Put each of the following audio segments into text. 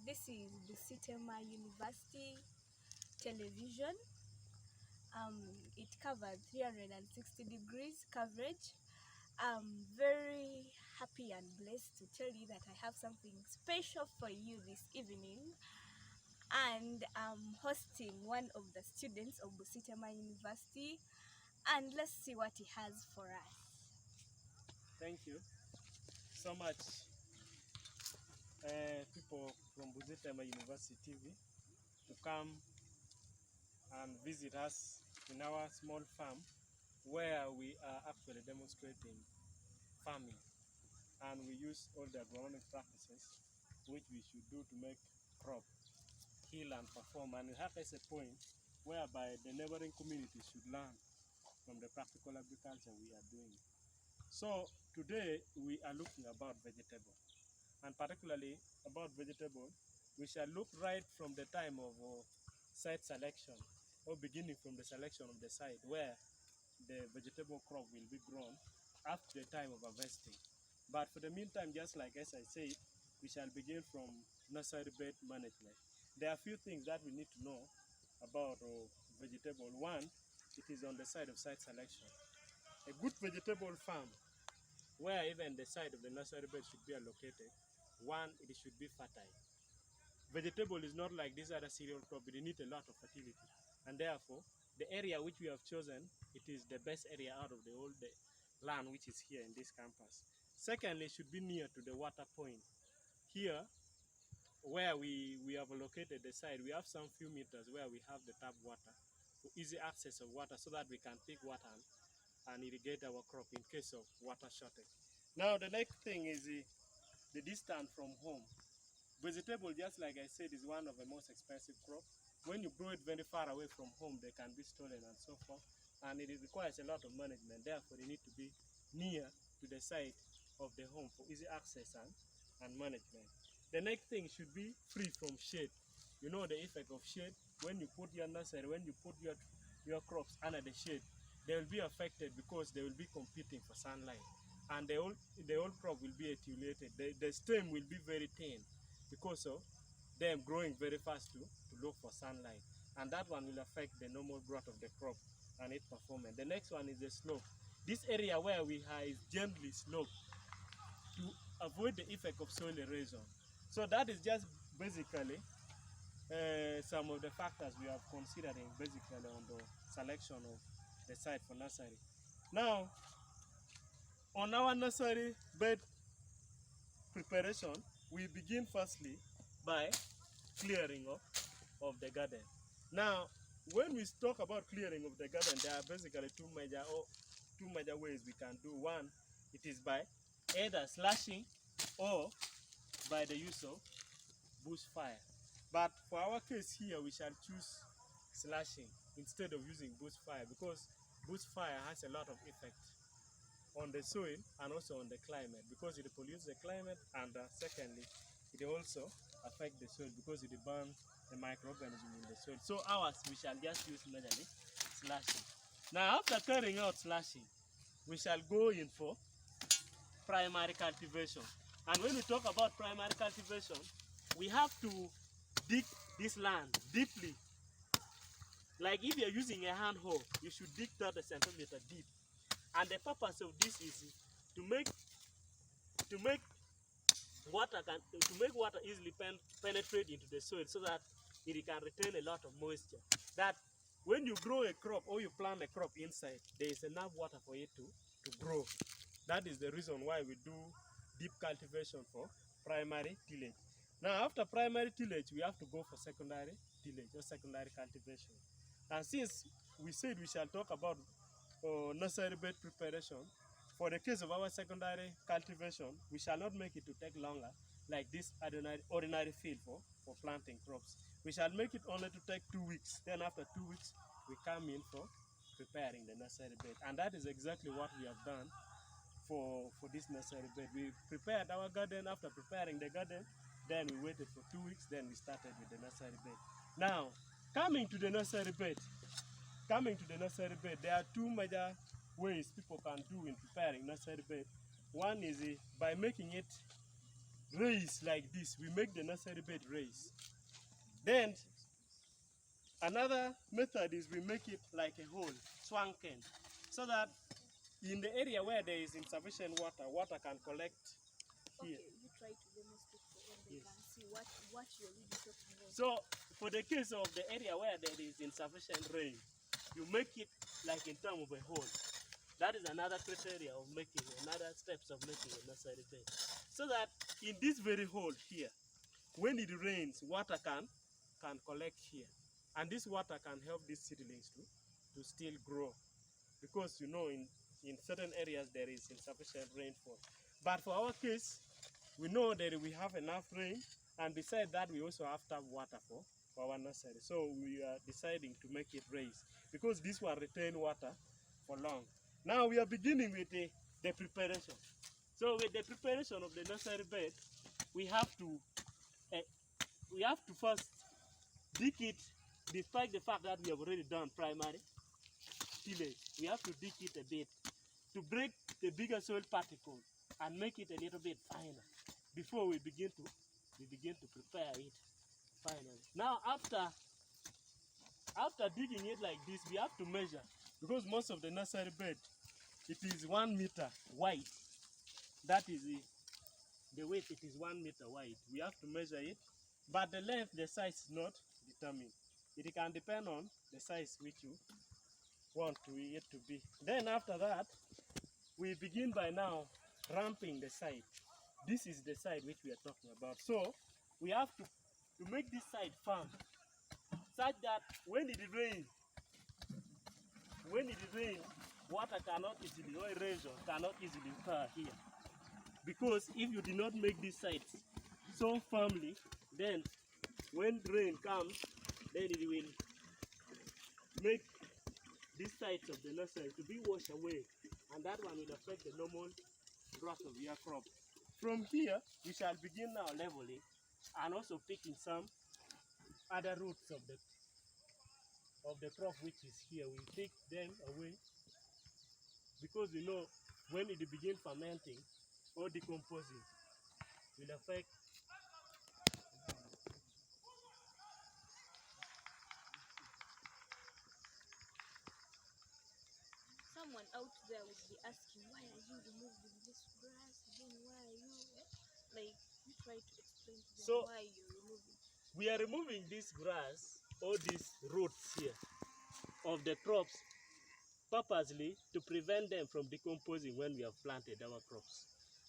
This is Butv University television. It covers 360 degrees coverage. I'm very happy and blessed to tell you that I have something special for you this evening. And I'm hosting one of the students of Butv University. And let's see what he has for us. Thank you so much, people from Butv University TV, to come and visit us in our small farm where we are actually demonstrating farming, and we use all the agronomic practices which we should do to make crop heal and perform. And we have as a point whereby the neighboring communities should learn from the practical agriculture we are doing. So today we are looking about vegetable, and particularly about vegetable, we shall look right from the time of site selection, or beginning from the selection of the site where the vegetable crop will be grown up to the time of harvesting. But for the meantime, just like as I said, we shall begin from nursery bed management. There are a few things that we need to know about vegetable. One, it is on the side of site selection. A good vegetable farm, where even the side of the nursery bed should be allocated, one, it should be fertile. Vegetable is not like this other cereal crop, it needs a lot of fertility. And therefore, the area which we have chosen, it is the best area out of the whole land which is here in this campus. Secondly, it should be near to the water point. Here, where we have located the site, we have some few meters where we have the tap water, for easy access of water so that we can pick water and irrigate our crop in case of water shortage. Now, the next thing is the distance from home. Vegetable, just like I said, is one of the most expensive crops. When you grow it very far away from home, they can be stolen and so forth, and it requires a lot of management. Therefore, they need to be near to the site of the home for easy access and management. The next thing should be free from shade. You know the effect of shade. When you put your nursery, when you put your crops under the shade, they will be affected because they will be competing for sunlight, and the whole crop will be attenuated. The stem will be very thin because of them growing very fast to look for sunlight, and that one will affect the normal growth of the crop and its performance. The next one is the slope. This area where we have is gently sloped to avoid the effect of soil erosion. So that is just basically some of the factors we are considering basically on the selection of the site for nursery. Now, on our nursery bed preparation, we begin firstly by clearing of the garden. Now, when we talk about clearing of the garden, there are basically two major ways we can do. One, it is by either slashing or by the use of bushfire. But for our case here, we shall choose slashing instead of using bushfire, because bushfire has a lot of effect on the soil and also on the climate, because it pollutes the climate, and secondly, it also affects the soil because it burns the microorganism in the soil. So ours, we shall just use majorly slashing. Now, after carrying out slashing, we shall go in for primary cultivation. And when we talk about primary cultivation, we have to dig this land deeply. Like if you're using a hand hoe, you should dig 30 centimeters deep. And the purpose of this is to make water easily penetrate into the soil so that it can retain a lot of moisture. That when you grow a crop or you plant a crop inside, there is enough water for it to grow. That is the reason why we do deep cultivation for primary tillage. Now, after primary tillage, we have to go for secondary tillage or secondary cultivation. And since we said we shall talk about nursery bed preparation, for the case of our secondary cultivation, we shall not make it to take longer like this ordinary field for planting crops. We shall make it only to take 2 weeks. Then after 2 weeks, we come in for preparing the nursery bed. And that is exactly what we have done for this nursery bed. We prepared our garden. After preparing the garden, then we waited for 2 weeks, then we started with the nursery bed. Now, coming to the nursery bed, there are two major ways people can do in preparing nursery bed. One is by making it raised like this. We make the nursery bed raised. Then another method is we make it like a hole, swanken, so that in the area where there is insufficient water, water can collect here. Okay, you try to demonstrate for them, they can see what you're really talking about. So for the case of the area where there is insufficient rain, you make it like in terms of a hole. That is another criteria of making, another steps of making a nursery bed. So that in this very hole here, when it rains, water can collect here. And this water can help these seedlings to still grow. Because you know in certain areas there is insufficient rainfall. But for our case, we know that we have enough rain, and besides that we also have to have water for our nursery. So we are deciding to make it raised, because this will retain water for long. Now we are beginning with the preparation. So with the preparation of the nursery bed, we have to first dig it. Despite the fact that we have already done primary tillage, we have to dig it a bit to break the bigger soil particles and make it a little bit finer before we begin to prepare it finally. Now after digging it like this, we have to measure, because most of the nursery bed, it is 1 meter wide. That is the width, it is 1 meter wide. We have to measure it, but the length, the size is not determined. It can depend on the size which you want it to be. Then after that, we begin by now ramping the side. This is the side which we are talking about. So we have to make this side firm, such that when it rains, water cannot easily, or erosion cannot easily occur here. Because if you do not make this side so firmly, then when rain comes, then it will make these sides of the nursery to be washed away, and that one will affect the normal growth of your crop. From here, we shall begin now leveling and also picking some other roots of the crop which is here. We take them away, because we know when it begins fermenting or decomposing, will affect Someone out there would be asking, why are you removing this grass again? Why are you like, you try to explain to them why you're removing. We are removing this grass or these roots here of the crops purposely to prevent them from decomposing when we have planted our crops.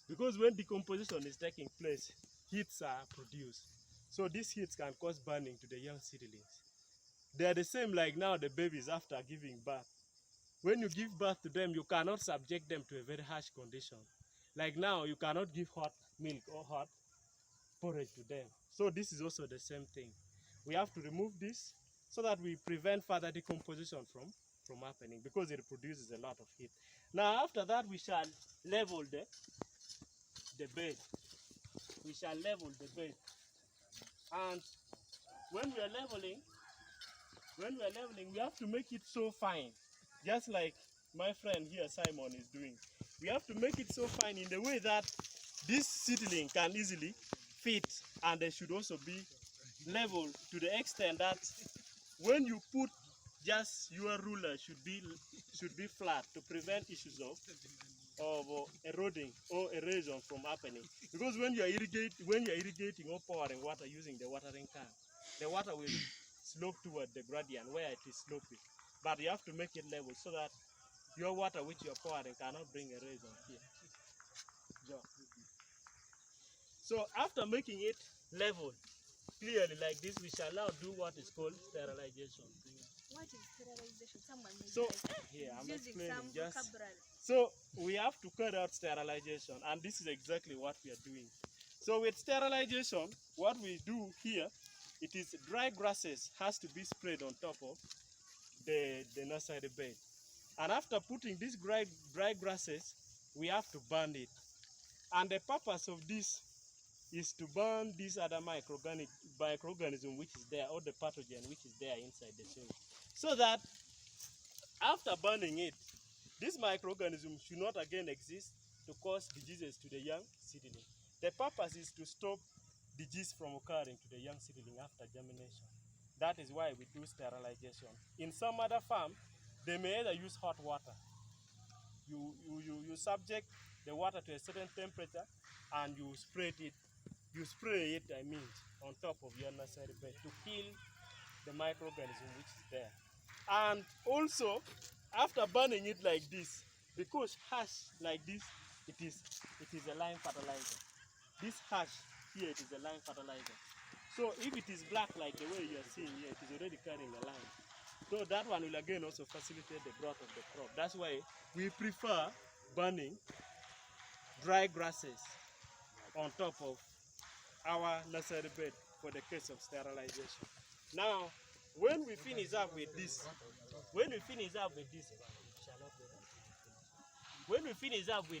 Because when decomposition is taking place, heats are produced. So these heats can cause burning to the young seedlings. They are the same like now the babies after giving birth. When you give birth to them, you cannot subject them to a very harsh condition. Like now, you cannot give hot milk or hot porridge to them. So this is also the same thing. We have to remove this so that we prevent further decomposition from happening, because it produces a lot of heat. Now after that, we shall level the bed. We shall level the bed. And when we are leveling, we have to make it so fine, just like my friend here, Simon, is doing. We have to make it so fine in the way that this seedling can easily fit, and they should also be level to the extent that when you put just your ruler should be flat to prevent issues of eroding or erosion from happening. Because when you are irrigating or pouring water using the watering can, the water will slope toward the gradient where it is sloping. But you have to make it level so that your water which you are pouring cannot bring erosion here. So after making it level clearly like this, we shall now do what is called sterilization. What is sterilization? Someone may So say, I'm using explaining some just. vocabulary. So we have to carry out sterilization, and this is exactly what we are doing. So with sterilization, what we do here, it is dry grasses has to be sprayed on top of the nursery bed. And after putting these dry grasses, we have to burn it. And the purpose of this is to burn this other microorganism which is there, or the pathogen which is there inside the soil. So that after burning it, this microorganism should not again exist to cause diseases to the young seedling. The purpose is to stop disease from occurring to the young seedling after germination. That is why we do sterilization. In some other farm, they may either use hot water. You subject the water to a certain temperature and you spray it. I mean, on top of your nursery bed to kill the microorganism which is there. And also, after burning it like this, because hash like this, it is a lime fertilizer. This hash here, it is a lime fertilizer. So if it is black like the way you are seeing here, it is already carrying a lime. So that one will again also facilitate the growth of the crop. That's why we prefer burning dry grasses on top of our nursery bed for the case of sterilization. Now, when we finish up with this,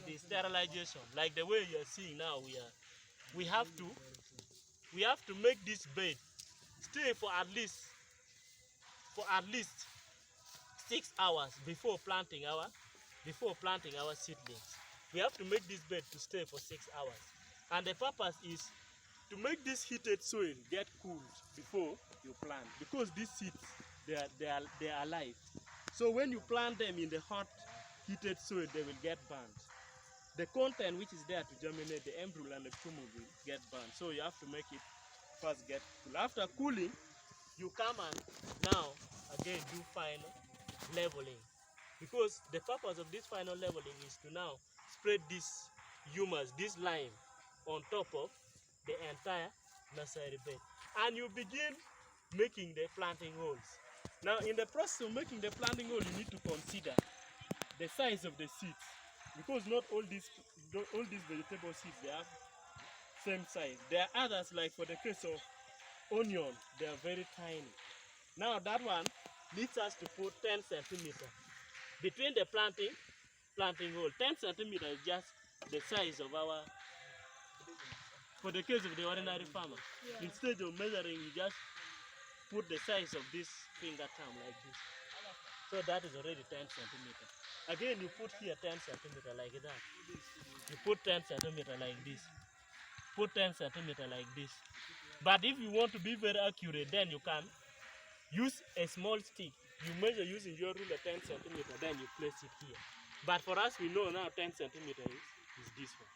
the sterilization, like the way you are seeing now, we have to make this bed stay for at least 6 hours before planting our seedlings. We have to make this bed to stay for 6 hours, and the purpose is to make this heated soil get cooled before you plant, because these seeds they are alive. So when you plant them in the hot heated soil, they will get burnt. The content which is there to germinate, the embryo and the tumor will get burnt. So you have to make it first get cool. After cooling, you come and now again do final leveling, because the purpose of this final leveling is to now spread this humus, this lime, on top of the entire nursery bed, and you begin making the planting holes. Now, in the process of making the planting hole, you need to consider the size of the seeds, because not all these vegetable seeds they have same size. There are others, like for the case of onion, they are very tiny. Now that one needs us to put 10 centimeters between the planting hole. 10 centimeters is just the size of our, for the case of the ordinary farmer. Yeah. Instead of measuring, you just put the size of this finger thumb like this. So that is already 10 centimeters. Again, you put here 10 centimeters like that. You put 10 centimeters like this. Put 10 centimeters like this. But if you want to be very accurate, then you can use a small stick. You measure using your ruler 10 centimeters, then you place it here. But for us, we know now 10 centimeters is this one.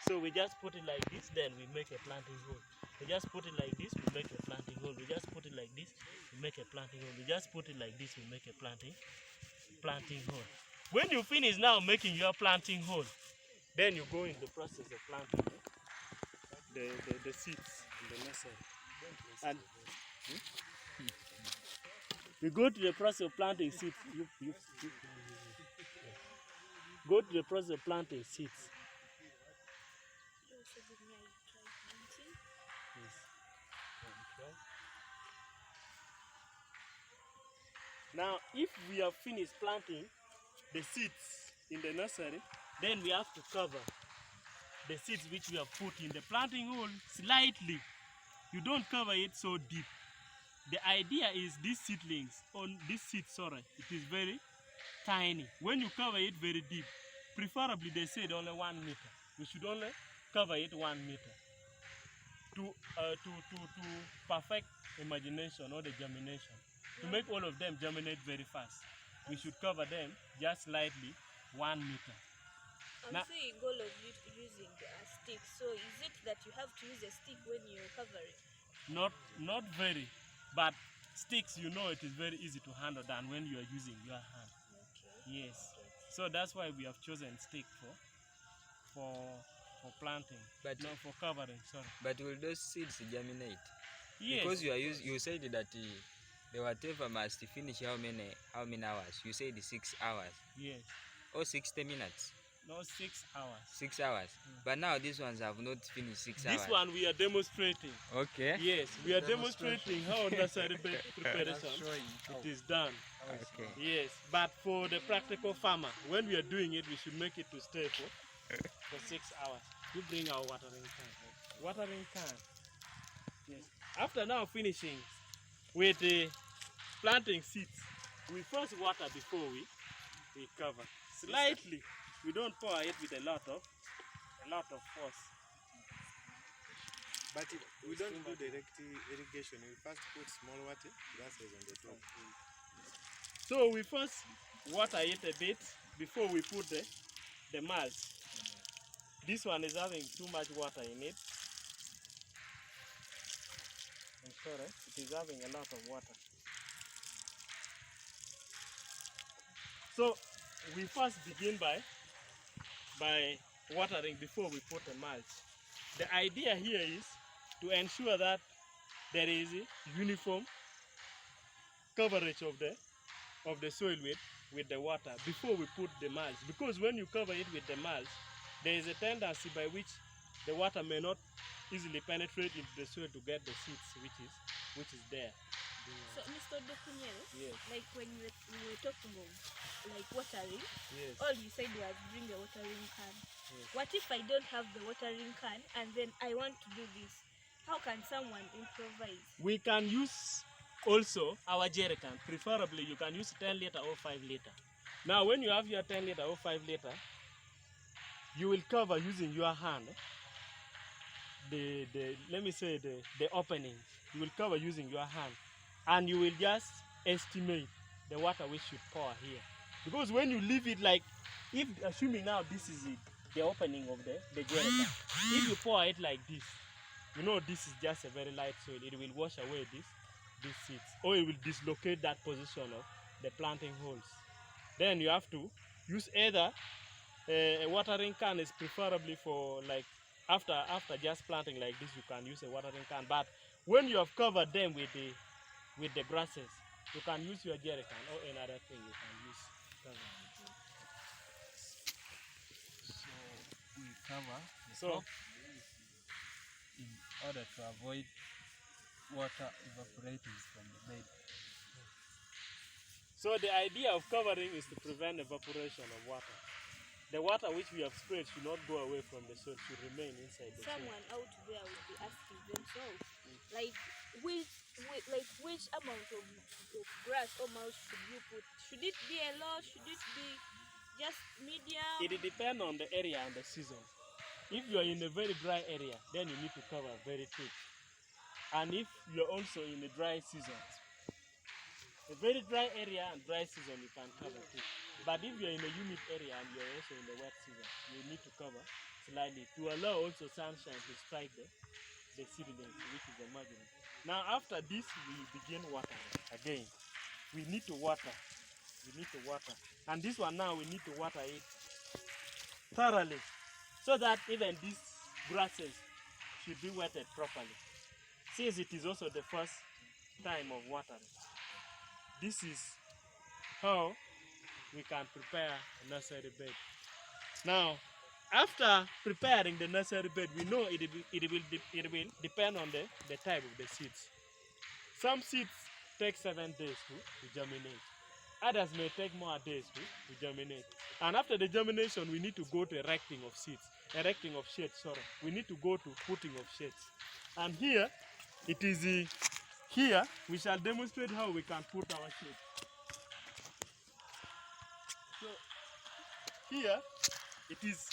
So we just put it like this, then we make a planting hole. We just put it like this, we make a planting hole. We just put it like this, we make a planting hole. We just put it like this, we make a planting hole. When you finish now making your planting hole, then you go in the process of planting the seeds in the nursery. And you go to the process of planting seeds. Go to the process of planting seeds. Now, if we have finished planting the seeds in the nursery, then we have to cover the seeds which we have put in the planting hole slightly. You don't cover it so deep. The idea is these seedlings, on this seed, it is very tiny. When you cover it very deep, preferably they said only 1 meter. You should only cover it 1 meter to perfect imagination or the germination. To make all of them germinate very fast, we should cover them just slightly 1 meter. I'm seeing goal of using a stick. So is it that you have to use a stick when you're covering? Not very, but sticks, you know, it is very easy to handle than when you are using your hand. Okay. Yes. Okay. So that's why we have chosen stick for planting, but not for covering. Sorry. But will those seeds germinate? Yes. Because you said that the whatever must finish how many hours? You said 6 hours. Yes. Or 60 minutes. No, 6 hours. 6 hours. But now these ones have not finished 6 hours. This one we are demonstrating. Okay. Yes, we are demonstrating how nursery bed preparation it is done. Okay. Yes, but for the practical farmer, when we are doing it, we should make it to stay for 6 hours. You bring our watering can. Watering can. Yes. After now finishing with the planting seeds, we first water before we cover. Slightly. We don't pour it with a lot of force. But we don't do direct irrigation. We first put small water grasses on the top. So we first water it a bit before we put the mulch. This one is having too much water in it. I'm sorry, it is having a lot of water. So we first begin by watering before we put the mulch. The idea here is to ensure that there is a uniform coverage of the soil with the water before we put the mulch. Because when you cover it with the mulch, there is a tendency by which the water may not easily penetrate into the soil to get the seeds which is there. So, Mr. Dokunyel, Yes. like when we were talking of like watering, Yes. all you said was bring a watering can. Yes. What if I don't have the watering can and then I want to do this? How can someone improvise? We can use also our jerry can. Preferably, you can use 10 liter or 5 liter. Now, when you have your 10 liter or 5 liter, you will cover using your hand let me say the opening. You will cover using your hand, and you will just estimate the water which should pour here. Because when you leave it like, if assuming now this is the opening of the jerry can, if you pour it like this, you know this is just a very light soil. It will wash away these seeds, or it will dislocate that position of the planting holes. Then you have to use either a watering can is preferably for like after just planting like this, you can use a watering can. But when you have covered them with the grasses, you can use your jerry can or another thing you can use. So we cover the So top in order to avoid water evaporating from the bed. So the idea of covering is to prevent evaporation of water. The water which we have sprayed should not go away from the soil, should remain inside the soil. Someone out there will be asking themselves, like which amount of grass or mulch should you put? Should it be a lot? Should it be just medium? It depends on the area and the season. If you are in a very dry area, then you need to cover very thick. And if you're also in a dry season, a very dry area and dry season, you can cover thick. But if you're in a humid area and you're also in the wet season, you need to cover slightly to allow also sunshine to strike the seedlings, which is the margin. Now after this, we begin watering again. We need to water. We need to water. And this one now, we need to water it thoroughly so that even these grasses should be wetted properly. Since it is also the first time of watering, this is how we can prepare a nursery bed. Now, after preparing the nursery bed, we know it will depend on the type of the seeds. Some seeds take 7 days to germinate. Others may take more days to germinate. And after the germination, we need to go to erecting of seeds, erecting of shades, sorry. We need to go to putting of shades. And here, it is here we shall demonstrate how we can put our shades. So here it is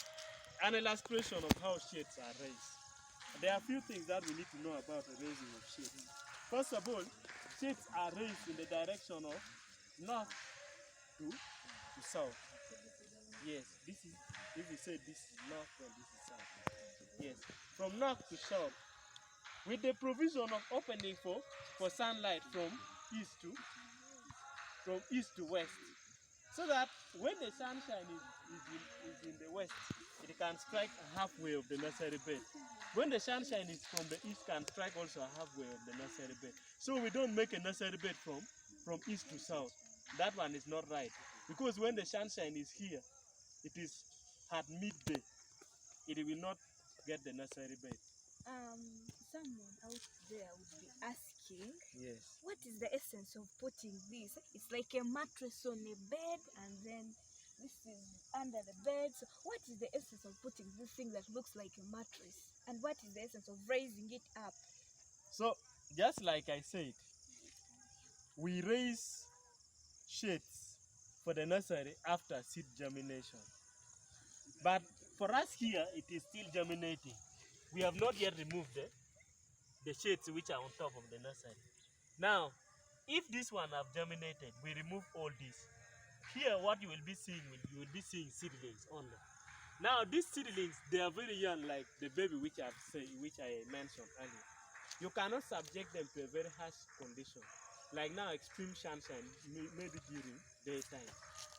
an illustration of how shades are raised. There are a few things that we need to know about the raising of shades. First of all, shades are raised in the direction of north to south. Yes, this is, if we say this is north, then this is south. Yes, from north to south, with the provision of opening for sunlight from east to west, so that when the sunshine is in the west, it can strike halfway of the nursery bed. When the sunshine is from the east, can strike also halfway of the nursery bed. So we don't make a nursery bed from east to south. That one is not right, because when the sunshine is here, it is at midday. It will not get the nursery bed. Someone out there would be asking, Yes. what is the essence of putting this? It's like a mattress on a bed, and then this is under the bed. So what is the essence of putting this thing that looks like a mattress? And what is the essence of raising it up? So, just like I said, we raise shades for the nursery after seed germination. But for us here, it is still germinating. We have not yet removed the shades which are on top of the nursery. Now, if this one have germinated, we remove all this. Here, what you will be seeing, you will be seeing seedlings only. Now, these seedlings, they are very young, like the baby which I mentioned earlier. You cannot subject them to a very harsh condition, like now extreme sunshine, maybe during daytime.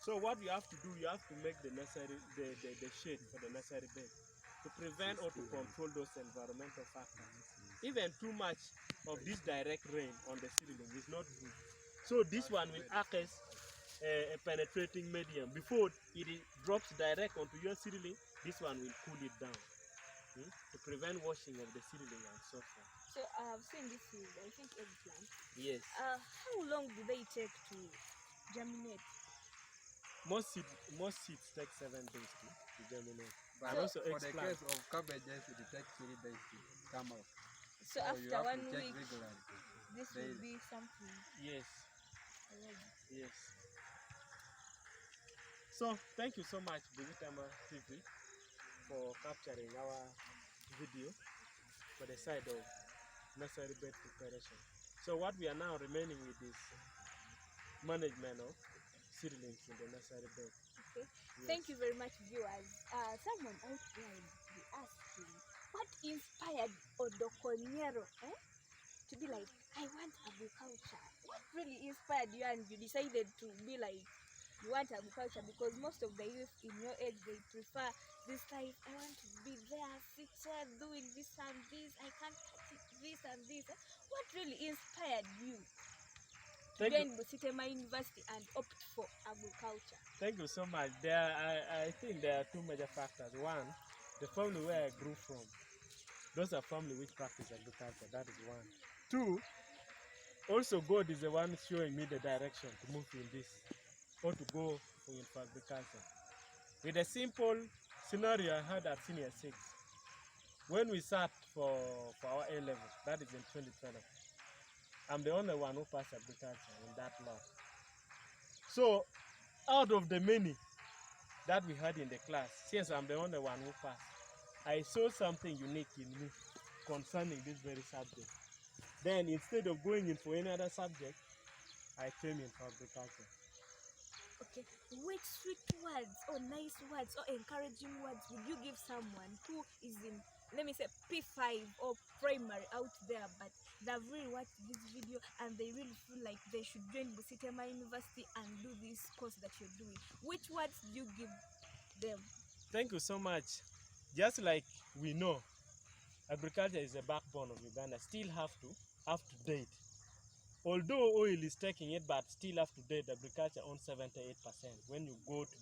So what you have to do, you have to make the necessary the shade for the nursery bed to prevent or to control those environmental factors. Even too much of this direct rain on the seedling is not good. So this one will act as a penetrating medium. Before it drops direct onto your seedling, this one will cool it down to prevent washing of the seedling and so forth. So I've seen this is, I think, eggplant. Yes. How long do they take to germinate? Most seeds take 7 days to germinate. But And also for the eggplant. case of cabbages, it takes 3 days to come out. So you after have 1 to check week, regularly. this will be something Yes. already. Yes. So thank you so much, Butv TV, for capturing our video for the side of nursery bed preparation. So what we are now remaining with is management of seedlings in the nursery bed. Okay. Yes. Thank you very much, viewers. Someone out there will be asking, what inspired Odokonyero to be like, I want agriculture? What really inspired you and you decided to be like, you want agriculture? Because most of the youth in your age, they prefer this life. I want to be there, sit doing this and this. I can't touch it, this and this. What really inspired you to join Butv University and opt for agriculture? Thank you so much. I think there are 2 major factors. One, the family where I grew from. Those are family which practice agriculture. That is one. 2, also God is the one showing me the direction to move in this or to go for agriculture. With a simple scenario I had at senior 6, when we sat for our A level, that is in 2012, I'm the only one who passed agriculture in that lot. So out of the many that we had in the class, since I'm the only one who passed, I saw something unique in me concerning this very subject. Then instead of going in for any other subject, I came in for agriculture. Okay, which sweet words or nice words or encouraging words would you give someone who is in, let me say, P5 or primary out there, but they've really watched this video and they really feel like they should join Butv University and do this course that you're doing? Which words do you give them? Thank you so much. Just like we know, agriculture is the backbone of Uganda, still have to date. Although oil is taking it, but still up to date, agriculture owns 78% when you go to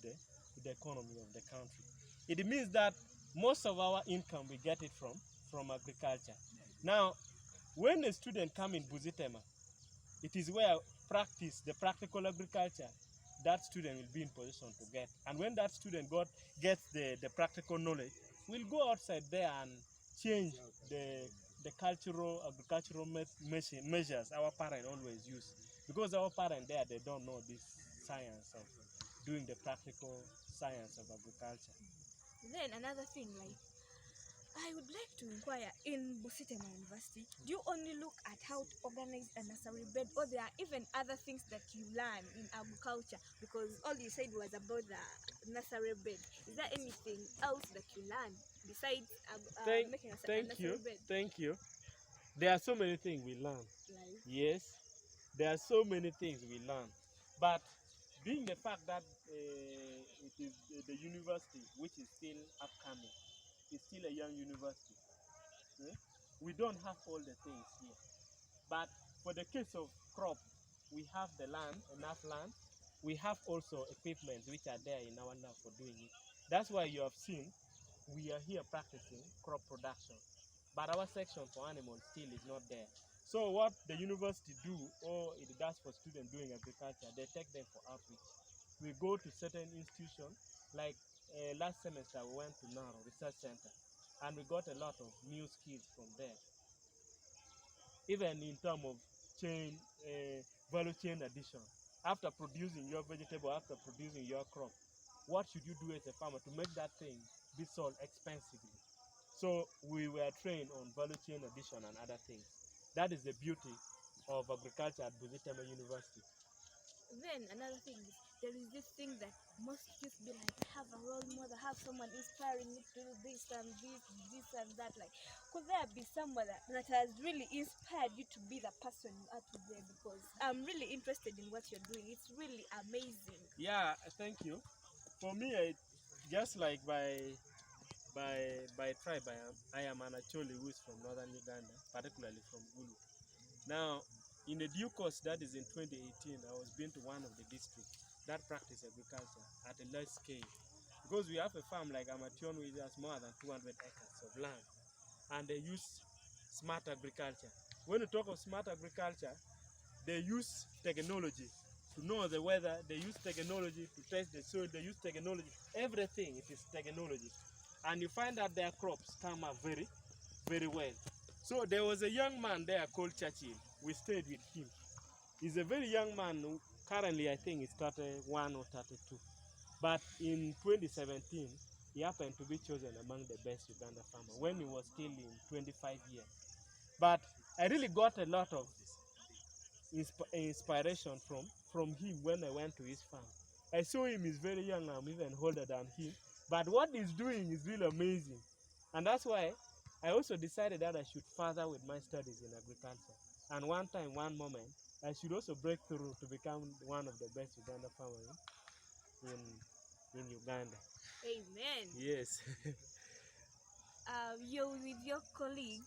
the economy of the country. It means that most of our income, we get it from agriculture. Now, when a student comes in Butv, it is where the practical agriculture, that student will be in position to get. And when that student gets the practical knowledge, we'll go outside there and change the agricultural measures our parents always use. Because our parents there, they don't know this science of doing the practical science of agriculture. Then another thing, like, I would like to inquire, in Butv University, do you only look at how to organize a nursery bed, or there are even other things that you learn in agriculture? Because all you said was about the nursery bed. Is there anything else that you learn besides making a nursery bed? Thank you. There are so many things we learn. Like, Yes, there are so many things we learn. But being the fact that it is the university, which is still upcoming, it's still a young university, we don't have all the things here. But for the case of crop, we have the land, enough land. We have also equipment which are there in our land for doing it. That's why you have seen we are here practicing crop production. But our section for animals still is not there. So what the university do, or it does for students doing agriculture, they take them for outreach. We go to certain institutions, like last semester we went to Naro Research Center, and we got a lot of new skills from there. Even in terms of value chain addition. After producing your vegetable, after producing your crop, what should you do as a farmer to make that thing be sold expensively? So we were trained on value chain addition and other things. That is the beauty of agriculture at Butv University. Then another thing is there is this thing that most youth be like, I have a role model, I have someone inspiring me to do this and this and that. Like, could there be someone that has really inspired you to be the person you are today? Because I'm really interested in what you're doing. It's really amazing. Yeah, thank you. For me, just like by tribe, I am an Acholi who is from northern Uganda, particularly from Gulu. Now, in the due course, that is in 2018, I was been to one of the districts that practice agriculture at a large scale. Because we have a farm like Amation, which has more than 200 acres of land, and they use smart agriculture. When you talk of smart agriculture, they use technology to know the weather, they use technology to test the soil, they use technology, everything, it is technology. And you find that their crops come up very, very well. So there was a young man there called Churchill. We stayed with him. He's a very young man who currently I think is 31 or 32. But in 2017, he happened to be chosen among the best Uganda farmers when he was still in 25 years. But I really got a lot of inspiration from him when I went to his farm. I saw him, he's very young, I'm even older than him. But what he's doing is really amazing. And that's why I also decided that I should further with my studies in agriculture. And one time, one moment, I should also break through to become one of the best Uganda farmers in Uganda. Amen. Yes. You're with your colleague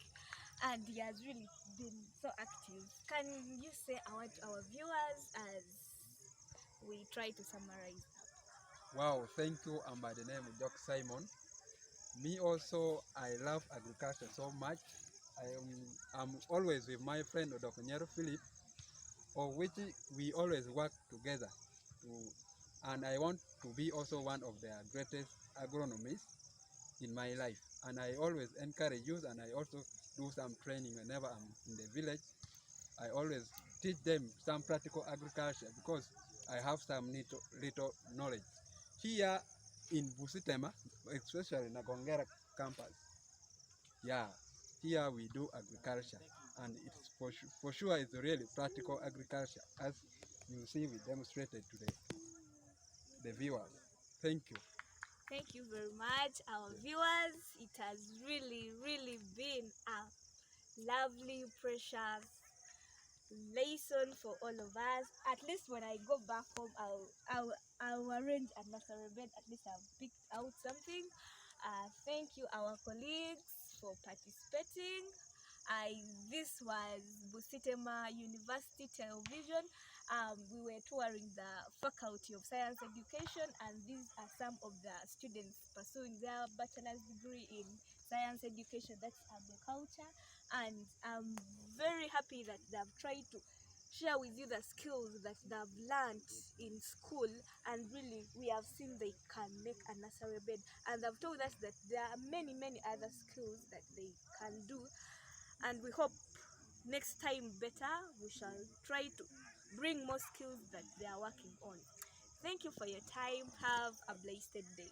and he has really been so active. Can you say our viewers as we try to summarize up? Wow, thank you. I'm by the name of Doc Simon. Me also, I love agriculture so much. I'm always with my friend Dr. Nyero Philip, of which we always work together. And I want to be also one of the greatest agronomists in my life. And I always encourage youth, and I also do some training whenever I'm in the village. I always teach them some practical agriculture because I have some little knowledge. Here in Busitema, especially in Nagongera campus, yeah, here we do agriculture, and it's for sure it's really practical agriculture, as you see we demonstrated to the viewers. Thank you. Thank you very much, our viewers. It has really, really been a lovely, precious lesson for all of us. At least when I go back home, I'll arrange a nursery bed. At least I've picked out something. Thank you, our colleagues, for participating. This was Busitema University Television. We were touring the Faculty of Science Education, and these are some of the students pursuing their bachelor's degree in science education, that's agriculture. And I'm very happy that they've tried to share with you the skills that they've learned in school, and really we have seen they can make a nursery bed, and they've told us that there are many other skills that they can do, and we hope next time better we shall try to bring more skills that they are working on. Thank you for your time. Have a blessed day.